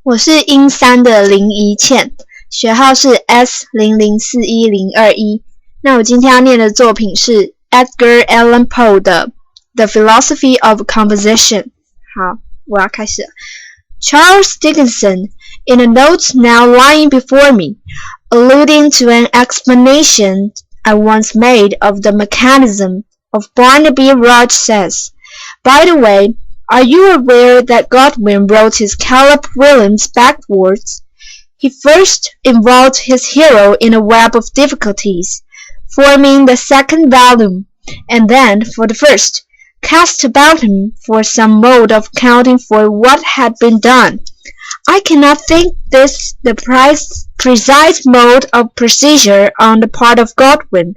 我是英三的林Yi-Chien，学号是 S0041021。那我今天要念的作品是 Edgar Allan Poe 的《The Philosophy of Composition》。好，我要开始了。Charles Dickinson, in a note now lying before me, alluding to an explanation I once made of the mechanism of Barnaby Rudge says, By the way, are you aware that Godwin wrote his Caleb Williams backwards? He first involved his hero in a web of difficulties, forming the second volume, and then, for the first, cast about him for some mode of accounting for what had been done. I cannot think this the precise mode of procedure on the part of Godwin,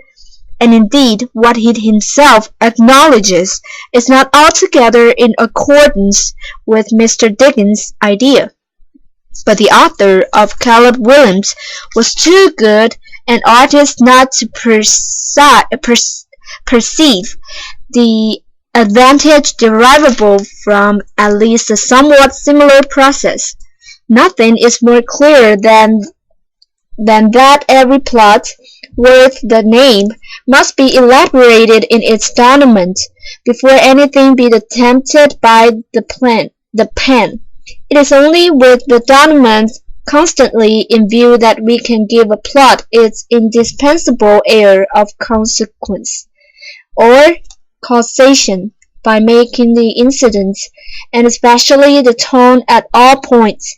and indeed what he himself acknowledges is not altogether in accordance with Mr. Dickens' idea. But the author of Caleb Williams was too good an artist not to perceive the advantage derivable from at least a somewhat similar process. Nothing is more clear than that every plot worth the name must be elaborated in its denouement before anything be attempted by the pen. It is only with the denouement constantly in view that we can give a plot its indispensable air of consequence, or causation, by making the incidents, and especially the tone at all points,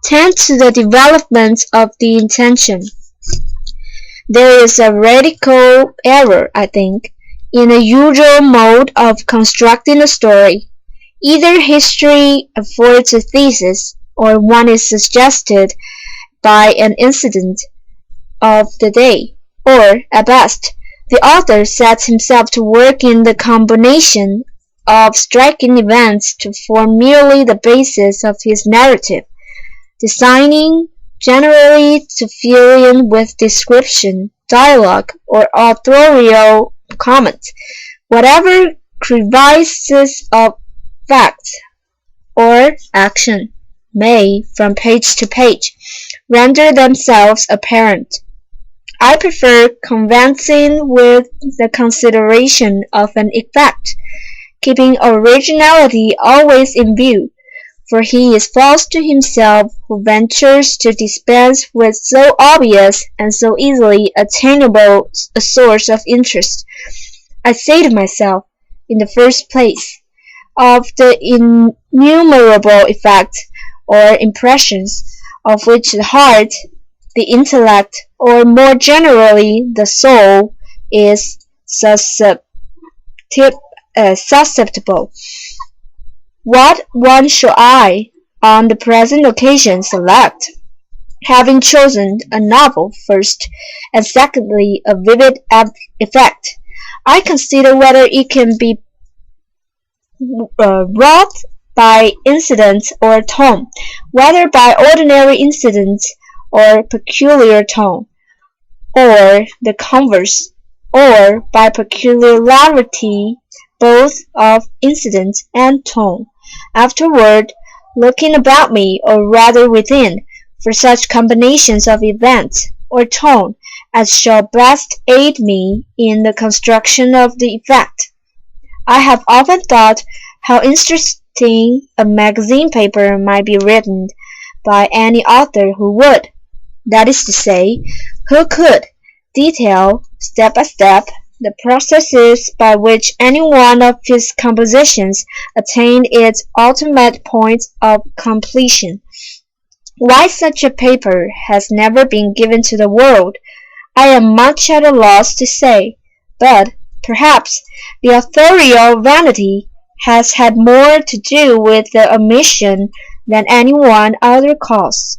tend to the development of the intention. There is a radical error, I think, in the usual mode of constructing a story. Either history affords a thesis, or one is suggested by an incident of the day, or, at best, the author sets himself to work in the combination of striking events to form merely the basis of his narrative, designing generally to fill in with description, dialogue, or authorial comment, whatever crevices of fact or action may, from page to page, render themselves apparent. I prefer commencing with the consideration of an effect, keeping originality always in view, for he is false to himself who ventures to dispense with so obvious and so easily attainable a source of interest. I say to myself, in the first place, of the innumerable effects or impressions of which the heart, the intellect, or more generally the soul, is susceptible. What one shall I, on the present occasion, select? Having chosen a novel first, and secondly a vivid effect, I consider whether it can be wrought by incident or tone, whether by ordinary incident or peculiar tone, or the converse, or by peculiarity both of incident and tone. Afterward, looking about me, or rather within, for such combinations of event or tone as shall best aid me in the construction of the effect. I have often thought how interesting a magazine paper might be written by any author who would, that is to say, who could detail, step by step, the processes by which any one of his compositions attained its ultimate point of completion. Why such a paper has never been given to the world, I am much at a loss to say, but perhaps the authorial vanity has had more to do with the omission than any one other cause.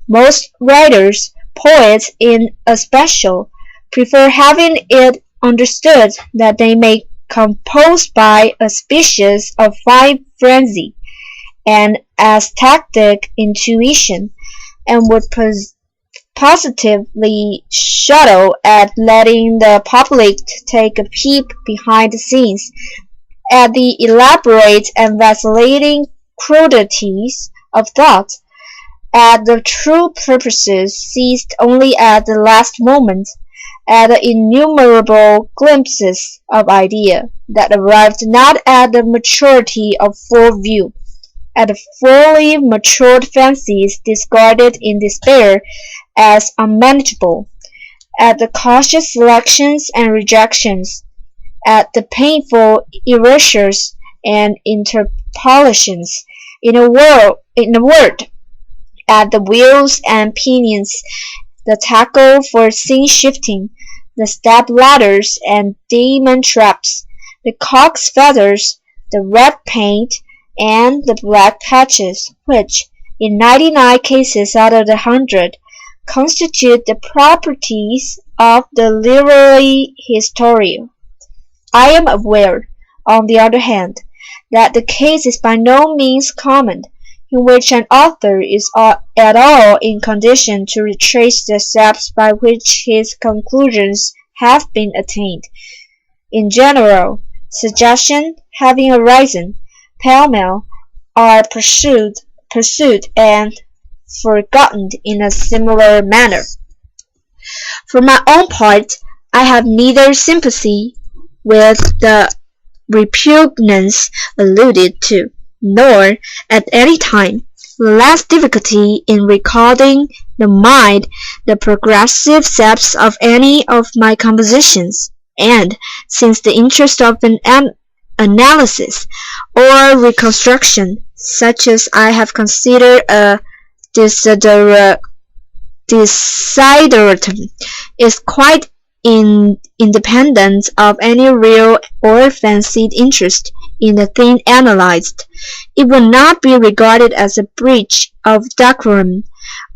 Most writers, poets in especial, prefer having it understood that they may compose by a species of fine frenzy, and ecstatic intuition, and would positively shudder at letting the public take a peep behind the scenes at the elaborate and vacillating crudities of thought at the true purposes seized only at the last moment, at the innumerable glimpses of idea that arrived not at the maturity of full view, at the fully matured fancies discarded in despair as unmanageable, at the cautious selections and rejections, at the painful erasures and interpolations, in a word, at the wheels and pinions, the tackle for scene-shifting, the step-ladders and demon-traps, the cock's feathers, the red paint, and the black patches, which, in 99 cases out of the 100, constitute the properties of the literary historian. I am aware, on the other hand, that the case is by no means common, in which an author is at all in condition to retrace the steps by which his conclusions have been attained. In general, suggestions having arisen, pell-mell, are pursued and forgotten in a similar manner. For my own part, I have neither sympathy with the repugnance alluded to, nor, at any time, less difficulty in recalling the mind the progressive steps of any of my compositions, and, since the interest of an analysis or reconstruction, such as I have considered a desideratum, is quite independent of any real or fancied interest in the thing analyzed, it would not be regarded as a breach of decorum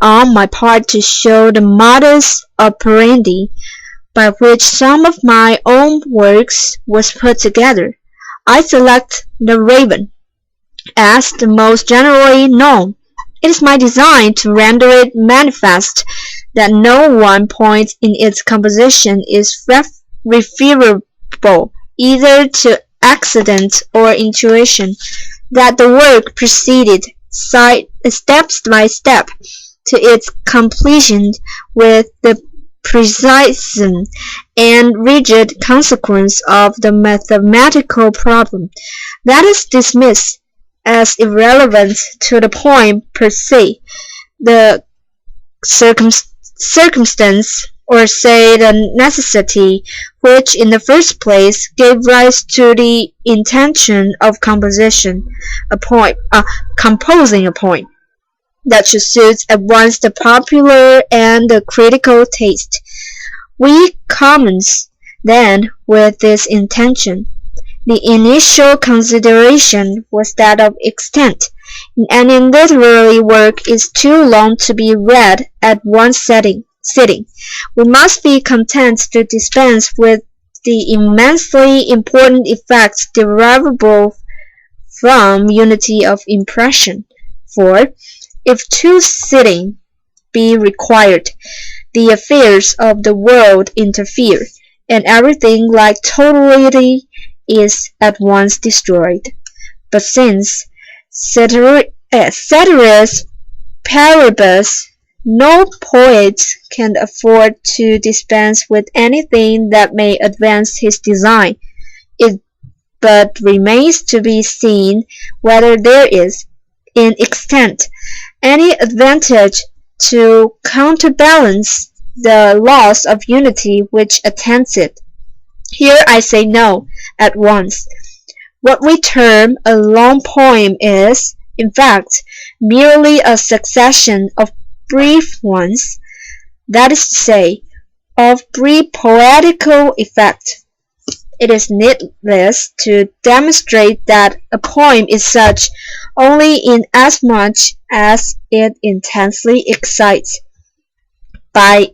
on my part to show the modus operandi by which some of my own works was put together. I select The Raven as the most generally known. It is my design to render it manifest that no one point in its composition is referable either to accident or intuition, that the work proceeded step by step to its completion with the precision and rigid consequence of the mathematical problem. That is dismissed as irrelevant to the point per se, the circumstance, or say the necessity, which in the first place gave rise to the intention of composing a point that should suit at once the popular and the critical taste. We commence, then, with this intention. The initial consideration was that of extent. Any literary work is too long to be read at one sitting. We must be content to dispense with the immensely important effects derivable from unity of impression, for, if two sittings be required, the affairs of the world interfere, and everything like totality is at once destroyed. But since ceteris paribus, no poet can afford to dispense with anything that may advance his design, it but remains to be seen whether there is, in extent, any advantage to counterbalance the loss of unity which attends it. Here I say no, at once. What we term a long poem is, in fact, merely a succession of brief ones, that is to say, of brief poetical effect. It is needless to demonstrate that a poem is such only inasmuch as it intensely excites, by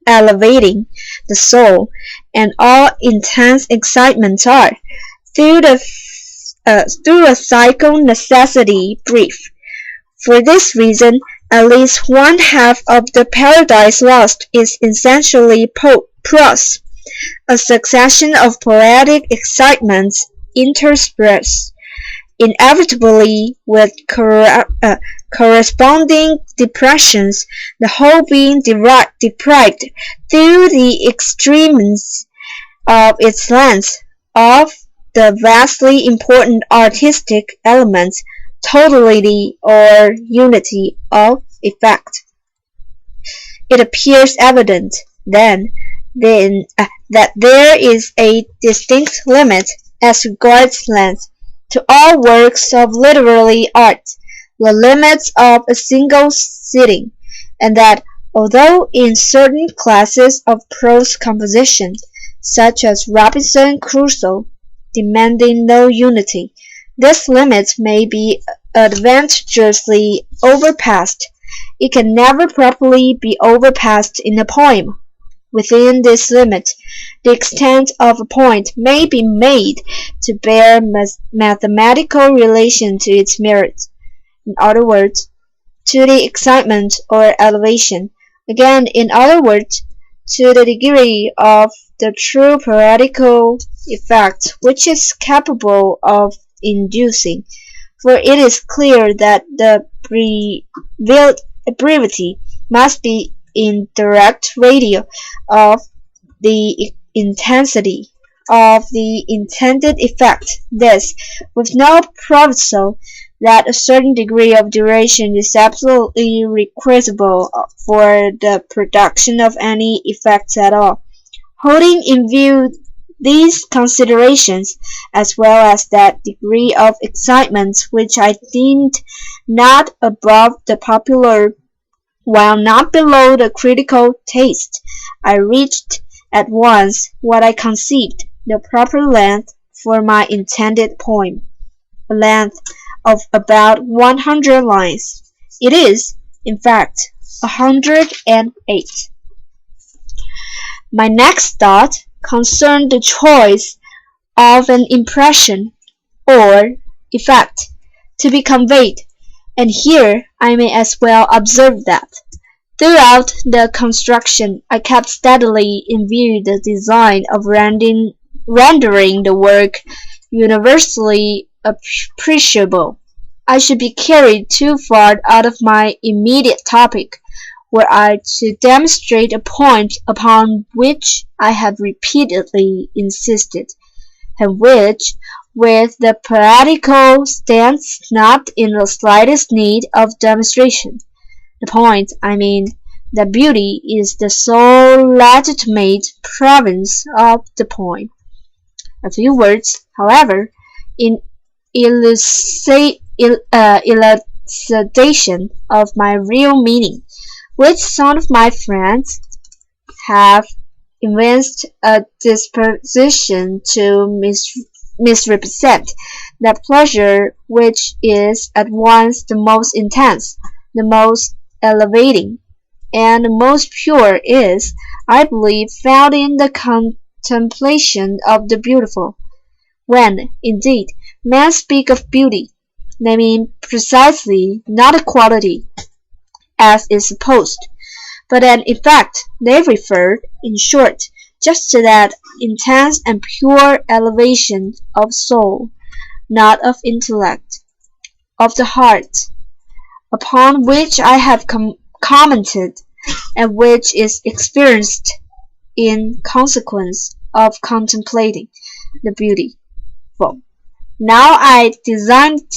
elevating the soul, and all intense excitements are, through a psycho necessity, brief. For this reason, at least one half of the Paradise Lost is essentially prose, a succession of poetic excitements interspersed inevitably with corresponding depressions, the whole being deprived through the extremes of its length of the vastly important artistic elements, totality or unity of effect. It appears evident, then, that there is a distinct limit, as regards length, to all works of literary art, the limits of a single sitting, and that, although in certain classes of prose composition, such as Robinson Crusoe, demanding no unity, this limit may be advantageously overpassed, it can never properly be overpassed in a poem. Within this limit, the extent of a point may be made to bear mathematical relation to its merit, in other words, to the excitement or elevation, again, in other words, to the degree of the true poetical effect which it is capable of inducing, for it is clear that the brevity must be in direct ratio of the intensity of the intended effect, this, with no proviso that a certain degree of duration is absolutely requisite for the production of any effects at all. Holding in view these considerations, as well as that degree of excitement which I deemed not above the popular, while not below the critical taste, I reached at once what I conceived the proper length for my intended poem, a length of about 100 lines. It is, in fact, 108. My next thought concerned the choice of an impression, or effect, to be conveyed, and here I may as well observe that, throughout the construction, I kept steadily in view the design of rendering the work universally appreciable. I should be carried too far out of my immediate topic, were I to demonstrate a point upon which I have repeatedly insisted, and which, with the poetical, stands not in the slightest need of demonstration. The point, I mean, that beauty is the sole legitimate province of the poem. A few words, however, in elucidation of my real meaning, which some of my friends have evinced a disposition to misrepresent, that pleasure which is at once the most intense, the most elevating, and the most pure is, I believe, found in the contemplation of the beautiful. When, indeed, men speak of beauty, they mean precisely not a quality, as is supposed, but an effect. They refer, in short, just to that intense and pure elevation of soul, not of intellect, of the heart, upon which I have commented, and which is experienced in consequence of contemplating the beautiful. Now I designed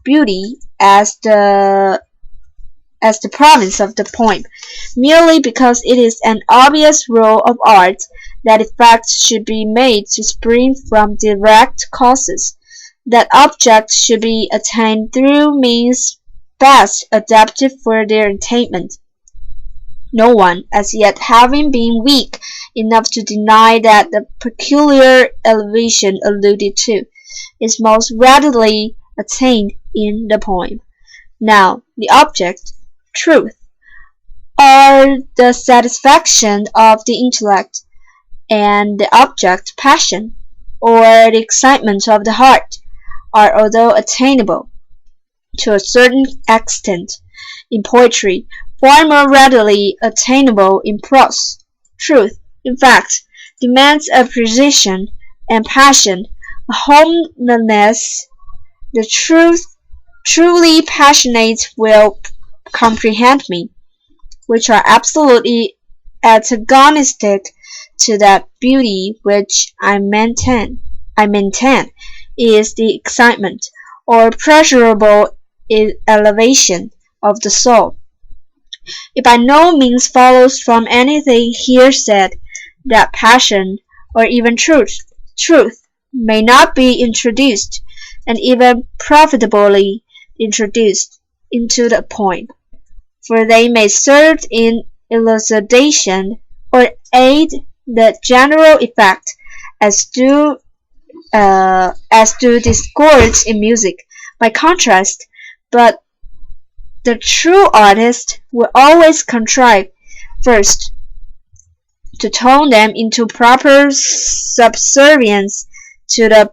beauty as the province of the poem, merely because it is an obvious rule of art that effects should be made to spring from direct causes, that objects should be attained through means best adapted for their attainment. No one, as yet having been weak enough to deny that the peculiar elevation alluded to is most readily attained in the poem. Now, the object, truth, or the satisfaction of the intellect, and the object, passion, or the excitement of the heart, are, although attainable to a certain extent in poetry, far more readily attainable in prose. Truth, in fact, demands a precision and passion, a homeliness. The truly passionate will comprehend me, which are absolutely antagonistic to that beauty which I maintain is the excitement or pleasurable elevation of the soul. It by no means follows from anything here said that passion or even truth may not be introduced, and even profitably introduced, into the point, for they may serve in elucidation or aid the general effect, as do discords in music. By contrast, but the true artist will always contrive, first, to tone them into proper subservience to the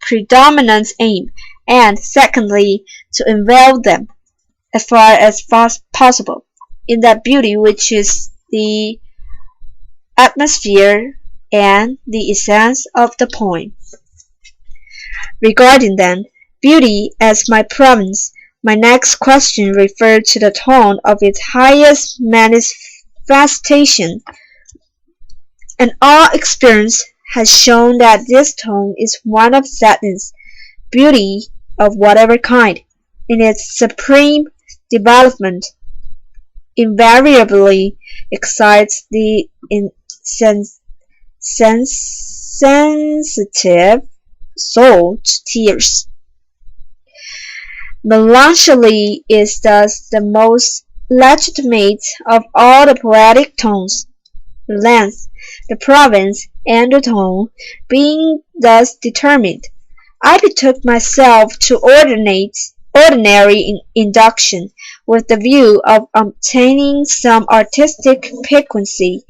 predominant aim, and secondly, to envelop them, as far as possible, in that beauty which is the atmosphere and the essence of the poem. Regarding, then, beauty as my province, my next question referred to the tone of its highest manifestation, and all experience has shown that this tone is one of sadness. Beauty, of whatever kind, in its supreme development, invariably excites the sensitive soul to tears. Melancholy is thus the most legitimate of all the poetic tones. The length, the province, and the tone being thus determined, I betook myself to ordinary induction, with the view of obtaining some artistic piquancy,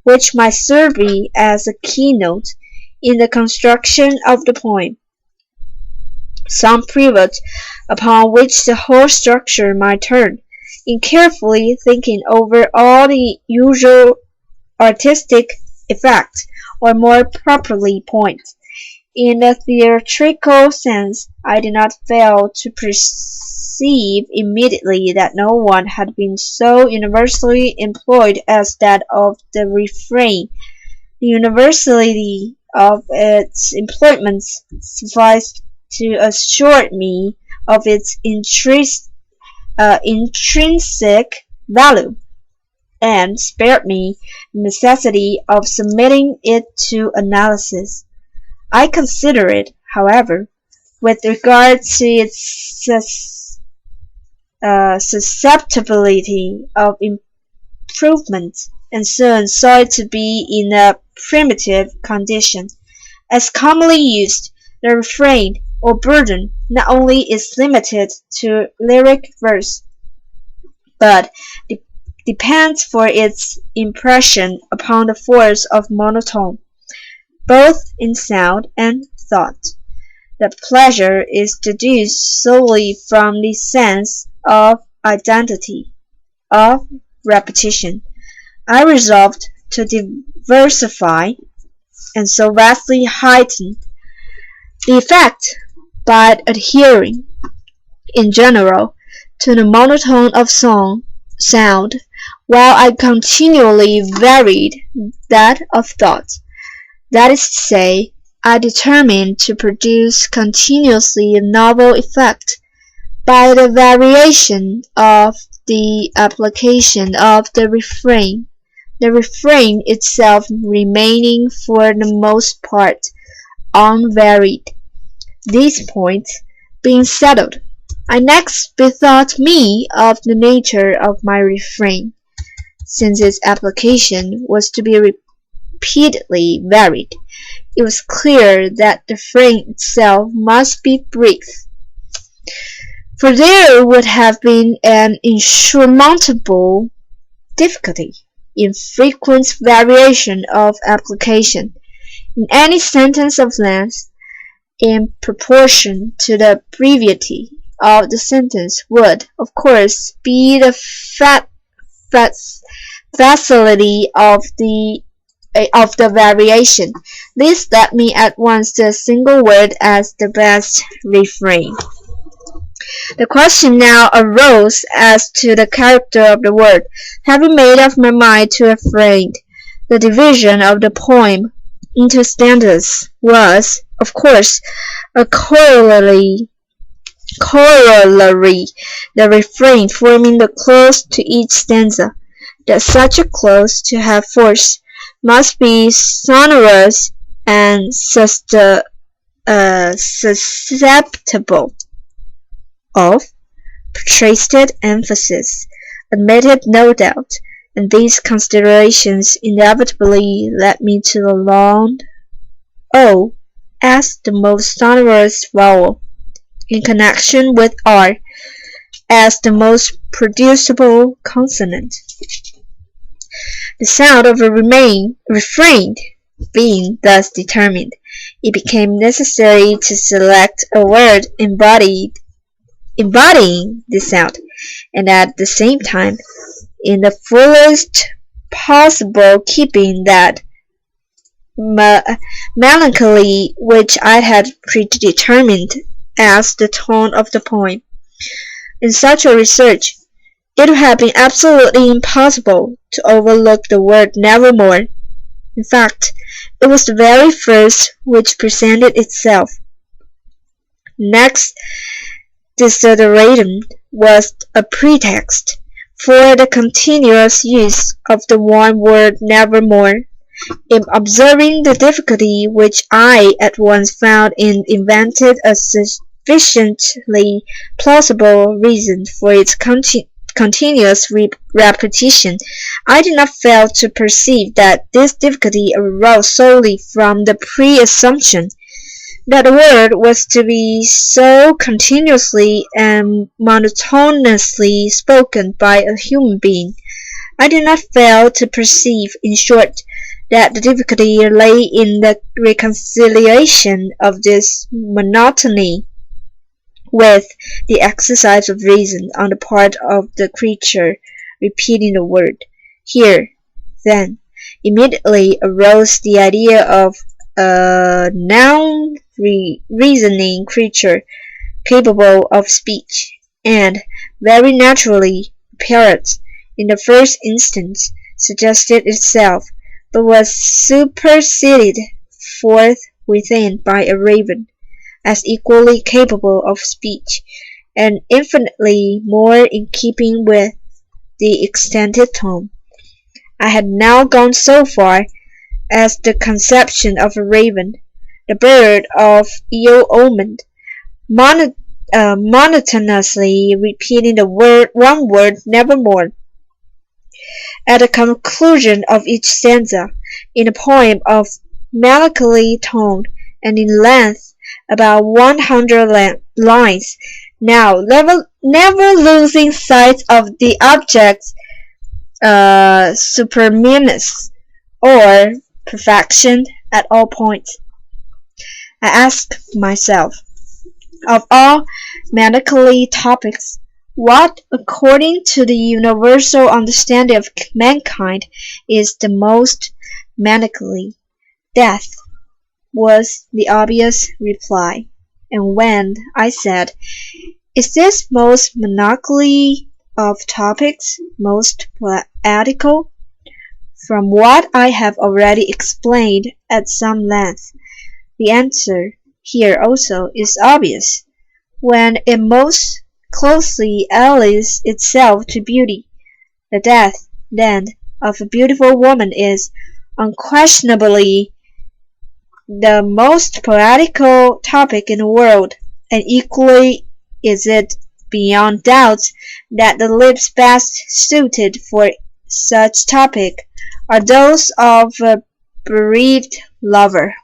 which might serve me as a keynote in the construction of the poem, some pivot upon which the whole structure might turn. In carefully thinking over all the usual artistic effects, or more properly points, in the theatrical sense, I did not fail to perceive immediately that no one had been so universally employed as that of the refrain. The universality of its employments sufficed to assure me of its intrinsic value, and spared me the necessity of submitting it to analysis. I consider it, however, with regard to its susceptibility of improvement, and soon saw it to be in a primitive condition. As commonly used, the refrain, or burden, not only is limited to lyric verse, but depends for its impression upon the force of monotone, both in sound and thought. The pleasure is deduced solely from the sense of identity, of repetition. I resolved to diversify, and so vastly heighten, the effect by adhering, in general, to the monotone of sound, while I continually varied that of thought. That is to say, I determined to produce continuously a novel effect by the variation of the application of the refrain itself remaining for the most part unvaried. These points being settled, I next bethought me of the nature of my refrain, since its application was to be repeatedly varied. It was clear that the frame itself must be brief, for there would have been an insurmountable difficulty in frequent variation of application. In any sentence of length, in proportion to the brevity of the sentence, would, of course, be the facility of the variation. This led me at once to a single word as the best refrain. The question now arose as to the character of the word. Having made up my mind to a friend, the division of the poem into stanzas was, of course, a corollary, the refrain forming the close to each stanza. That such a close, to have force, must be sonorous and susceptible of protracted emphasis, admitted no doubt, and these considerations inevitably led me to the long O as the most sonorous vowel, in connection with R as the most producible consonant. The sound of a refrain being thus determined, it became necessary to select a word embodying this sound, and at the same time, in the fullest possible keeping that melancholy which I had predetermined as the tone of the poem. In such a research, it would have been absolutely impossible to overlook the word nevermore. In fact, it was the very first which presented itself. Next, desideratum was a pretext for the continuous use of the one word nevermore. In observing the difficulty which I at once found in invented a sufficiently plausible reason for its continuous repetition, I did not fail to perceive that this difficulty arose solely from the pre-assumption that the word was to be so continuously and monotonously spoken by a human being. I did not fail to perceive, in short, that the difficulty lay in the reconciliation of this monotony with the exercise of reason on the part of the creature repeating the word. Here, then, immediately arose the idea of a non-reasoning creature capable of speech, and, very naturally, a parrot, in the first instance, suggested itself, but was superseded forth within by a raven, as equally capable of speech, and infinitely more in keeping with the extended tone. I had now gone so far as the conception of a raven, the bird of ill omen, monotonously repeating the one word nevermore, at the conclusion of each stanza, in a poem of melancholy tone and in length about 100 lines, now never losing sight of the object's supermanus, or perfection, at all points. I asked myself, of all melancholy topics, what, according to the universal understanding of mankind, is the most melancholy? Death was the obvious reply. And when I said, is this most melancholy of topics most poetical? From what I have already explained at some length, the answer here also is obvious. When it most closely allies itself to beauty, the death, then, of a beautiful woman is unquestionably the most poetical topic in the world, and equally is it beyond doubt that the lips best suited for such topic are those of a bereaved lover.